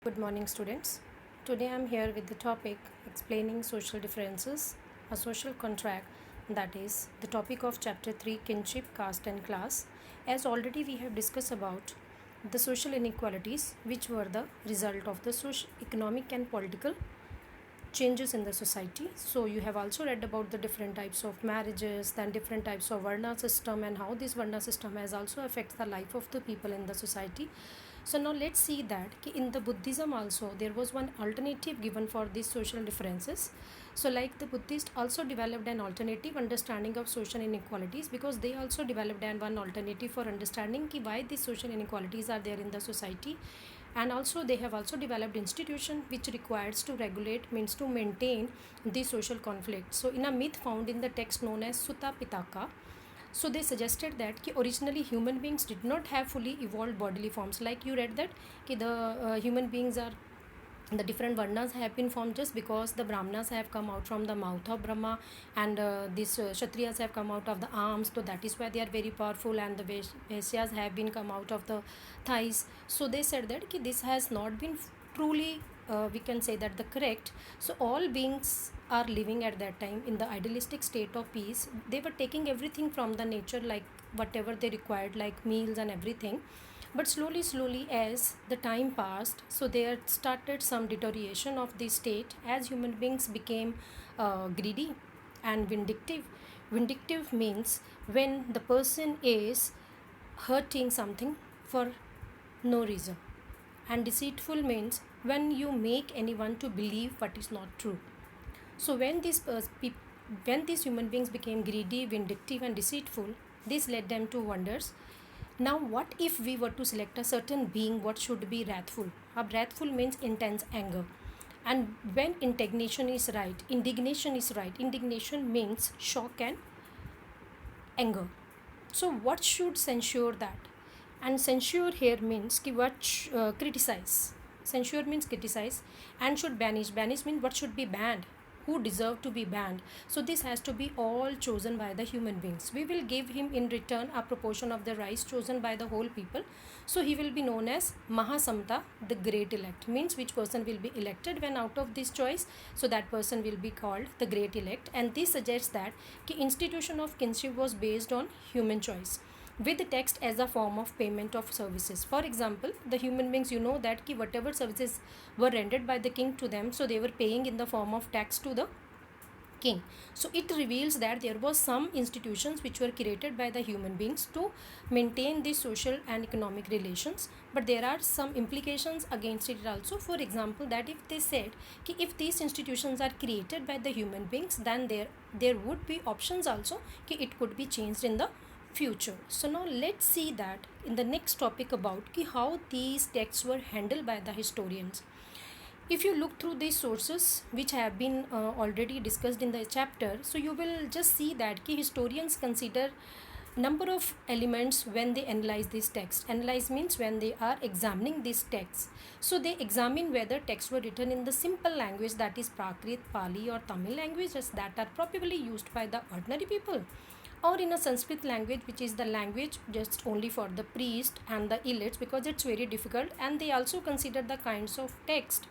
Good morning, students. Today I am here with the topic explaining social differences, a social contract, that is the topic of chapter 3 kinship, caste and class. As already we have discussed about the social inequalities which were the result of the social, economic and political changes in the society. So you have also read about the different types of marriages, then different types of varna system and how this varna system has also affects the life of the people in the society. So now let's see that in the Buddhism also there was one alternative given for these social differences. So like the Buddhists also developed an alternative understanding of social inequalities, because they also developed one alternative for understanding why these social inequalities are there in the society. And also they have also developed institution which requires to regulate, means to maintain the social conflict. So in a myth found in the text known as Sutta Pitaka, so they suggested that originally human beings did not have fully evolved bodily forms. Like you read that the human beings are, the different varnas have been formed just because the brahmanas have come out from the mouth of Brahma, and these kshatriyas have come out of the arms, so that is why they are very powerful, and the Vaishyas have been come out of the thighs. So they said that this has not been truly, we can say that the correct. So all beings are living at that time in the idealistic state of peace. They were taking everything from the nature, like whatever they required, like meals and everything. But slowly as the time passed, so there started some deterioration of the state as human beings became greedy and vindictive. Vindictive means when the person is hurting something for no reason, and deceitful means when you make anyone to believe what is not true. So when these human beings became greedy, vindictive and deceitful, this led them to wonders. Now what if we were to select a certain being what should be wrathful? Wrathful means intense anger. And when indignation is right, indignation means shock and anger. So what should censure that? And censure here means criticize. Censure means criticize, and should banish. Banish means what should be banned, who deserve to be banned. So this has to be all chosen by the human beings. We will give him in return a proportion of the rice chosen by the whole people. So he will be known as Mahasamta, the great elect. Means which person will be elected when out of this choice, so that person will be called the great elect. And this suggests that the institution of kinship was based on human choice, with the text as a form of payment of services. For example, the human beings, you know that whatever services were rendered by the king to them, so they were paying in the form of tax to the king. So it reveals that there was some institutions which were created by the human beings to maintain the social and economic relations, but there are some implications against it also. For example, that if they said if these institutions are created by the human beings, then there would be options also it could be changed in the future. So now let's see that in the next topic about how these texts were handled by the historians. If you look through these sources which have been already discussed in the chapter, so you will just see that historians consider number of elements when they analyze this text. Analyze means when they are examining these texts. So they examine whether texts were written in the simple language, that is Prakrit, Pali or Tamil languages that are probably used by the ordinary people, or in a Sanskrit language which is the language just only for the priest and the elites, because it's very difficult. And they also consider the kinds of text.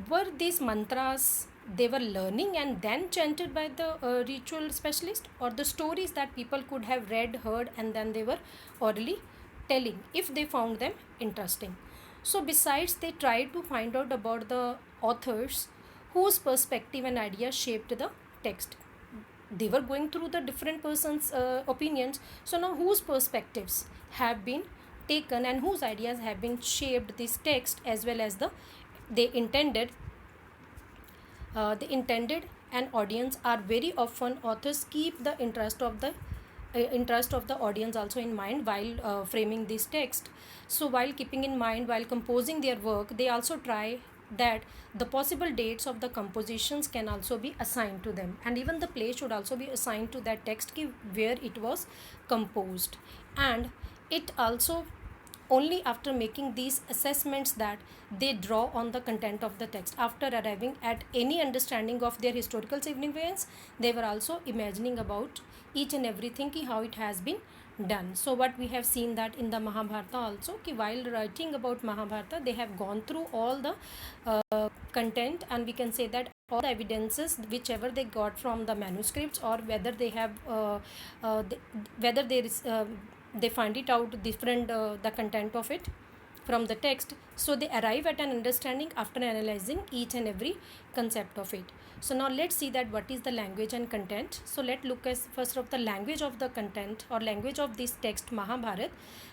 Were these mantras they were learning and then chanted by the ritual specialist, or the stories that people could have read, heard, and then they were orally telling if they found them interesting. So besides, they tried to find out about the authors whose perspective and ideas shaped the text. They were going through the different persons opinions. So now whose perspectives have been taken and whose ideas have been shaped this text, as well as they intended an audience. Are very often authors keep the interest of the audience also in mind while framing this text. So while keeping in mind, while composing their work, they also try that the possible dates of the compositions can also be assigned to them, and even the place should also be assigned to that text where it was composed. And it also only after making these assessments that they draw on the content of the text. After arriving at any understanding of their historical significance, they were also imagining about each and everything how it has been done. So what we have seen that in the Mahabharata also, ki while writing about Mahabharata, they have gone through all the content, and we can say that all the evidences whichever they got from the manuscripts, or whether they have whether there is they find it out different the content of it from the text. So they arrive at an understanding after analyzing each and every concept of it. So now let's see that what is the language and content. So let's look at first of the language of the content or language of this text Mahabharat.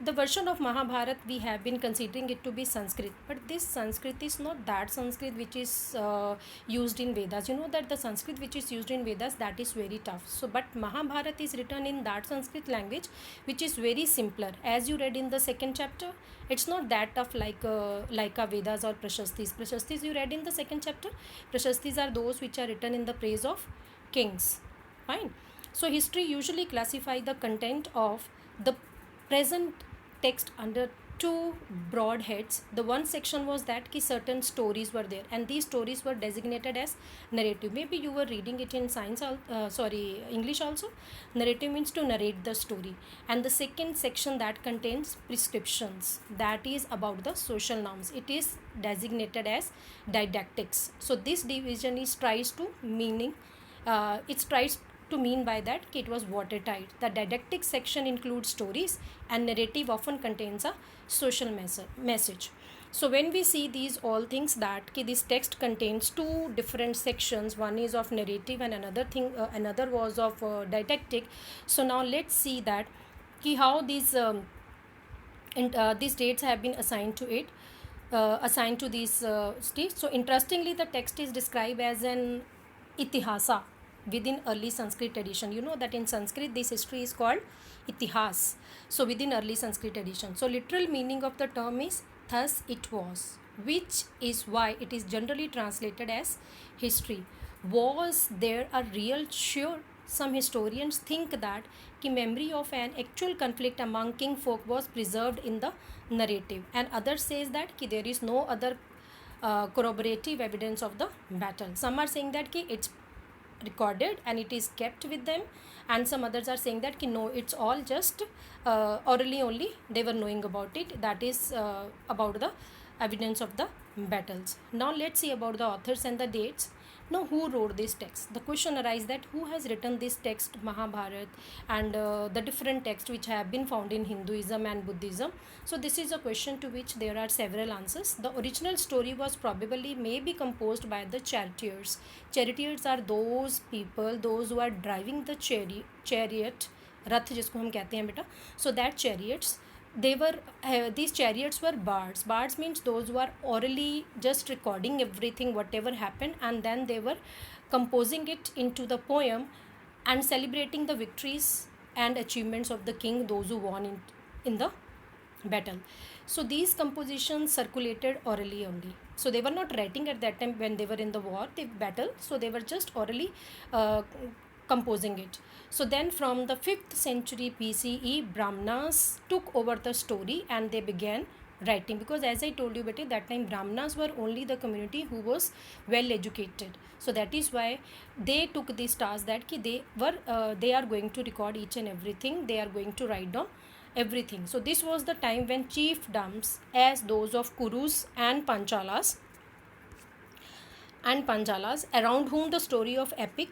The version of Mahabharat, we have been considering it to be Sanskrit, but this Sanskrit is not that Sanskrit which is used in Vedas. You know that the Sanskrit which is used in Vedas, that is very tough. So but Mahabharat is written in that Sanskrit language which is very simpler. As you read in the second chapter, it's not that tough like a Vedas or Prashastis. Prashastis you read in the second chapter. Prashastis are those which are written in the praise of kings. Fine. So history usually classify the content of the present text under two broad heads. The one section was that ki certain stories were there, and these stories were designated as narrative. Maybe you were reading it in science, English also. Narrative means to narrate the story. And the second section that contains prescriptions, that is about the social norms. It is designated as didactics. So this division is tries to meaning. It tries to mean by that it was watertight. The didactic section includes stories, and narrative often contains a social message. So when we see these all things that this text contains two different sections, one is of narrative and another was of didactic. So now let's see that how these dates have been assigned to it, assigned to these states. So interestingly, the text is described as an itihasa within early Sanskrit tradition. You know that in Sanskrit this history is called itihas. So within early Sanskrit tradition. So literal meaning of the term is thus it was, which is why it is generally translated as history. Was there a real? Sure. Some historians think that the memory of an actual conflict among king folk was preserved in the narrative, and others says that there is no other corroborative evidence of the battle. Some are saying that it's recorded and it is kept with them, and some others are saying that no, it's all just orally only they were knowing about it. That is about the evidence of the battles. Now let's see about the authors and the dates. Now who wrote this text? The question arises that who has written this text Mahabharat, and the different texts which have been found in Hinduism and Buddhism. So this is a question to which there are several answers. The original story was probably maybe composed by the charioteers. Charioteers are those people, those who are driving the chariot, रथ जिसको हम कहते हैं बेटा. So that chariots, they were these chariots were bards. Bards means those who are orally just recording everything whatever happened, and then they were composing it into the poem and celebrating the victories and achievements of the king, those who won in the battle. So these compositions circulated orally only. So they were not writing at that time when they were in the war, the battle. So they were just orally composing it. So then from the 5th century BCE, Brahmanas took over the story and they began writing, because as I told you beta, that time Brahmanas were only the community who was well educated. So that is why they took this task that they are going to record each and everything, they are going to write down everything. So this was the time when chiefdoms as those of Kurus and Panchalas around whom the story of epic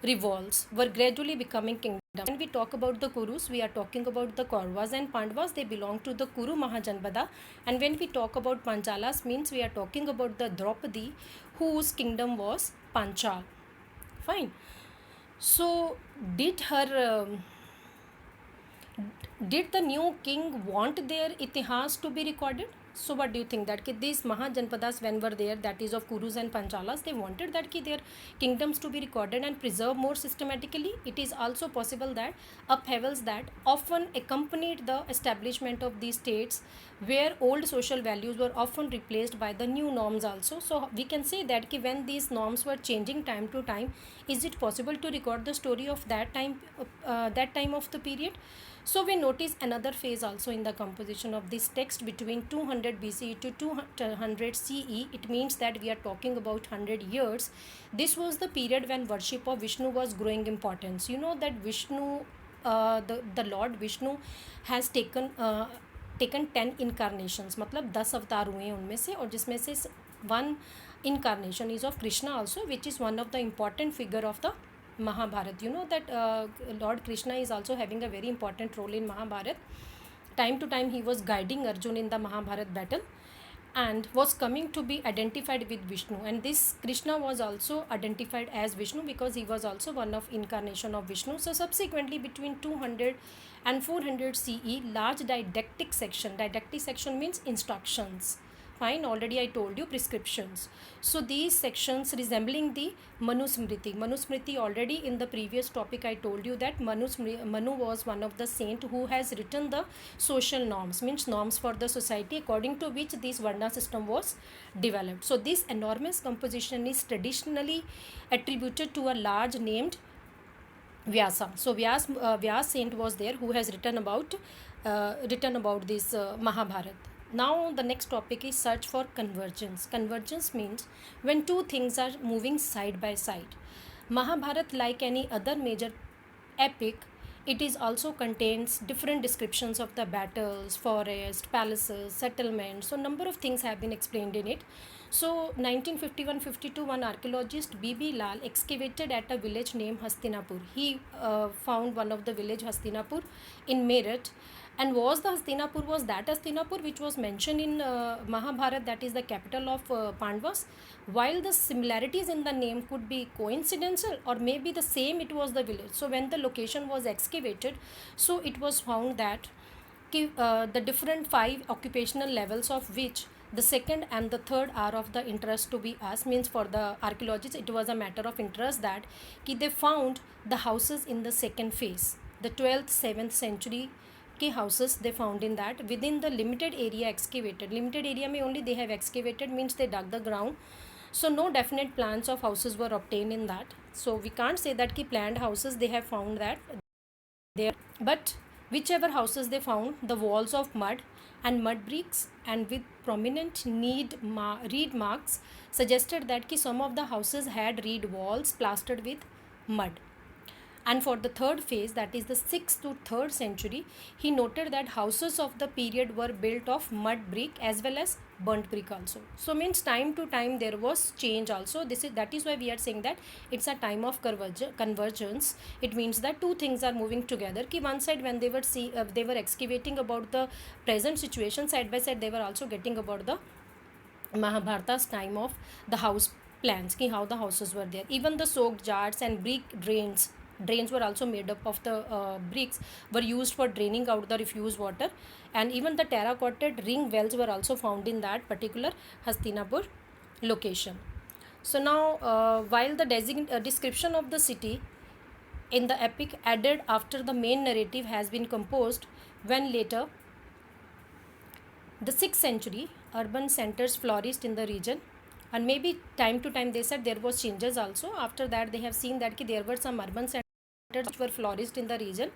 revolves were gradually becoming kingdoms. When we talk about the Kurus, we are talking about the Kauravas and Pandavas. They belong to the Kuru Mahajanpada. And when we talk about Panchalas, means we are talking about the Draupadi, whose kingdom was Panchal. Fine. So did the new king want their itihas to be recorded? So what do you think that these Mahajanpadas, when were there, that is of Kurus and Panchalas, they wanted that their kingdoms to be recorded and preserved more systematically? It is also possible that upheavals that often accompanied the establishment of these states, where old social values were often replaced by the new norms also. So we can say that when these norms were changing time to time, is it possible to record the story of that time of the period? So we notice another phase also in the composition of this text between 200 BCE to 200 CE. It means that we are talking about 100 years. This was the period when worship of Vishnu was growing importance. You know that Vishnu the Lord Vishnu has taken 10 incarnations, मतलब 10 अवतार हुए हैं उनमें से, और जिसमें से one incarnation is of Krishna also, which is one of the important figure of the Mahabharata. You know that Lord Krishna is also having a very important role in Mahabharata. Time to time he was guiding Arjun in the Mahabharata battle and was coming to be identified with Vishnu, and this Krishna was also identified as Vishnu because he was also one of incarnation of Vishnu. So subsequently between 200 and 400 CE, large didactic section means instructions, fine, already I told you, prescriptions. So these sections resembling the Manusmriti already in the previous topic I told you that Manu was one of the saint who has written the social norms, means norms for the society according to which this Varna system was developed. So this enormous composition is traditionally attributed to a large named Vyasa. So Vyas saint was there who has written about this Mahabharata. Now the next topic is search for convergence. Convergence means when two things are moving side by side. Mahabharata, like any other major epic, it is also contains different descriptions of the battles, forest, palaces, settlements. So number of things have been explained in it. So 1951-52, one archaeologist B.B. Lal excavated at a village named Hastinapur. He found one of the village Hastinapur in Meerut. And was that Hastinapur which was mentioned in Mahabharata, that is the capital of Pandavas? While the similarities in the name could be coincidental or maybe the same, it was the village. So when the location was excavated, so it was found that the different 5 occupational levels of which the second and the third are of the interest to be asked, means for the archaeologists it was a matter of interest that they found the houses in the second phase, the 12th 7th century houses they found in that within the limited area excavated. Limited area may only they have excavated, means they dug the ground. So no definite plans of houses were obtained in that. So we can't say that planned houses they have found that there, but whichever houses they found, the walls of mud and mud bricks and with prominent reed marks suggested that some of the houses had reed walls plastered with mud. And for the third phase, that is the 6th to 3rd century, he noted that houses of the period were built of mud brick as well as burnt brick also. So means time to time there was change also. That is why we are saying that it's a time of convergence. It means that two things are moving together. One side when they were excavating about the present situation, side by side they were also getting about the Mahabharata's time of the house plans, how the houses were there. Even the soaked jars and brick drains were also made up of the bricks were used for draining out the refuse water, and even the terracotta ring wells were also found in that particular Hastinapur location. So now while the description of the city in the epic added after the main narrative has been composed, when later the 6th century urban centers flourished in the region, and maybe time to time they said there was changes also. After that they have seen that there were some urban centers which were flourished in the region.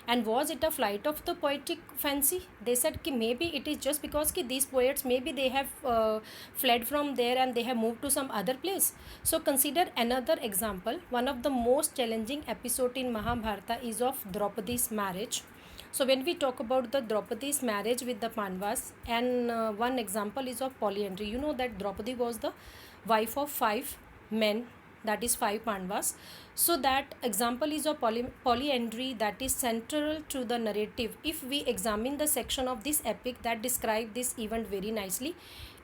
And was it a flight of the poetic fancy? They said maybe it is just because these poets maybe they have fled from there and they have moved to some other place. So consider another example. One of the most challenging episode in Mahabharata is of Draupadi's marriage. So when we talk about the Draupadi's marriage with the Pandavas, and one example is of polyandry. You know that Draupadi was the wife of 5 men, that is 5 Pandavas. So that example is of polyandry that is central to the narrative. If we examine the section of this epic that describe this event very nicely,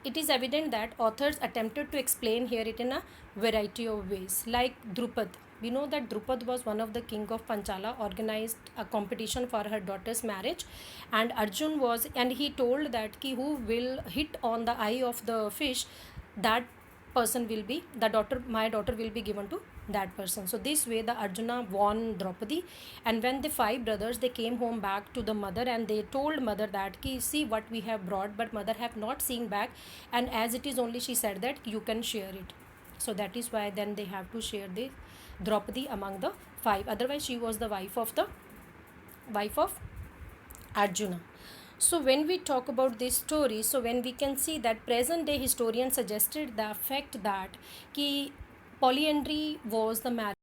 it is evident that authors attempted to explain here it in a variety of ways. Like Drupad, we know that Drupad was one of the king of Panchala, organized a competition for her daughter's marriage, and Arjun was, and he told that who will hit on the eye of the fish, that person will be my daughter will be given to that person. So this way the Arjuna won Draupadi, and when the 5 brothers they came home back to the mother and they told mother that see what we have brought, but mother have not seen back, and as it is only she said that you can share it. So that is why then they have to share the Draupadi among the 5, otherwise she was the wife of Arjuna. So when we talk about this story, so when we can see that present day historians suggested the fact that polyandry was the marriage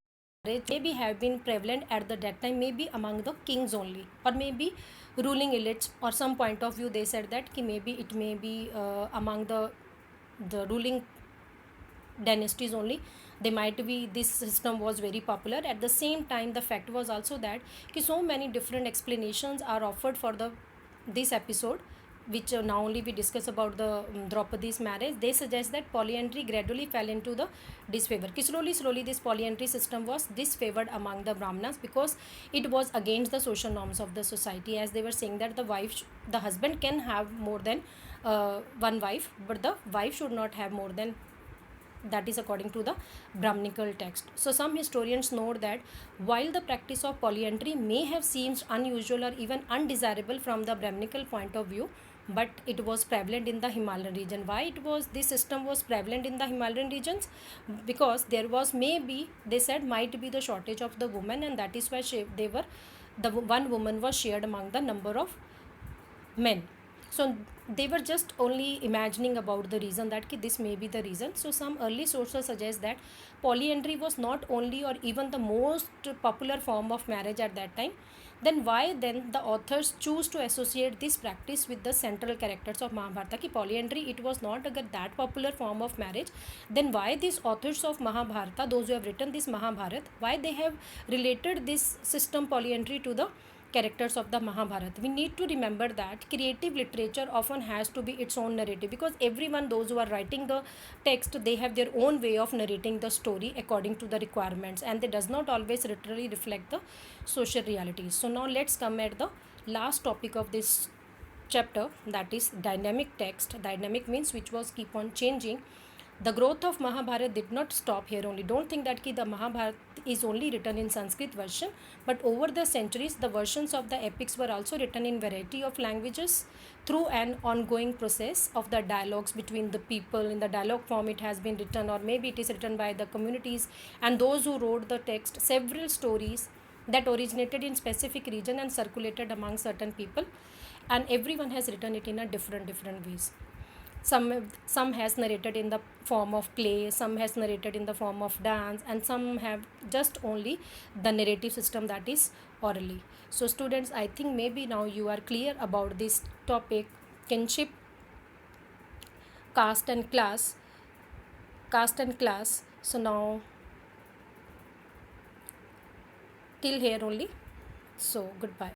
maybe have been prevalent at that time, maybe among the kings only, or maybe ruling elites, or some point of view they said that maybe it may be among the ruling dynasties only. They might be, this system was very popular. At the same time, the fact was also that so many different explanations are offered for this episode, which now only we discuss about the Draupadi's marriage. They suggest that polyandry gradually fell into the disfavor. Slowly this polyandry system was disfavored among the Brahmanas, because it was against the social norms of the society, as they were saying that the husband can have more than one wife, but the wife should not have more than, that is according to the Brahminical text. So some historians note that while the practice of polyandry may have seemed unusual or even undesirable from the Brahminical point of view, but it was prevalent in the Himalayan region. Why it was, this system was prevalent in the Himalayan regions? Because there was, maybe they said, might be the shortage of the women, and that is why the one woman was shared among the number of men. So they were just only imagining about the reason that this may be the reason. So some early sources suggest that polyandry was not only or even the most popular form of marriage at that time. Then why then the authors choose to associate this practice with the central characters of Mahabharata? Ki polyandry, it was not that popular form of marriage. Then why these authors of Mahabharata, those who have written this Mahabharata, why they have related this system polyandry to the characters of the Mahabharata? We need to remember that creative literature often has to be its own narrative, because everyone, those who are writing the text, they have their own way of narrating the story according to the requirements, and they does not always literally reflect the social realities. So now let's come at the last topic of this chapter, that is dynamic text. Dynamic means which was keep on changing. The growth of Mahabharata did not stop here only. Don't think that the Mahabharata is only written in Sanskrit version, but over the centuries the versions of the epics were also written in variety of languages through an ongoing process of the dialogues between the people. In the dialogue form it has been written, or maybe it is written by the communities and those who wrote the text. Several stories that originated in specific region and circulated among certain people, and everyone has written it in a different ways. Some has narrated in the form of play, some has narrated in the form of dance, and some have just only the narrative system, that is orally. So students, I think maybe now you are clear about this topic, kinship, caste and class. So now till here only. So goodbye.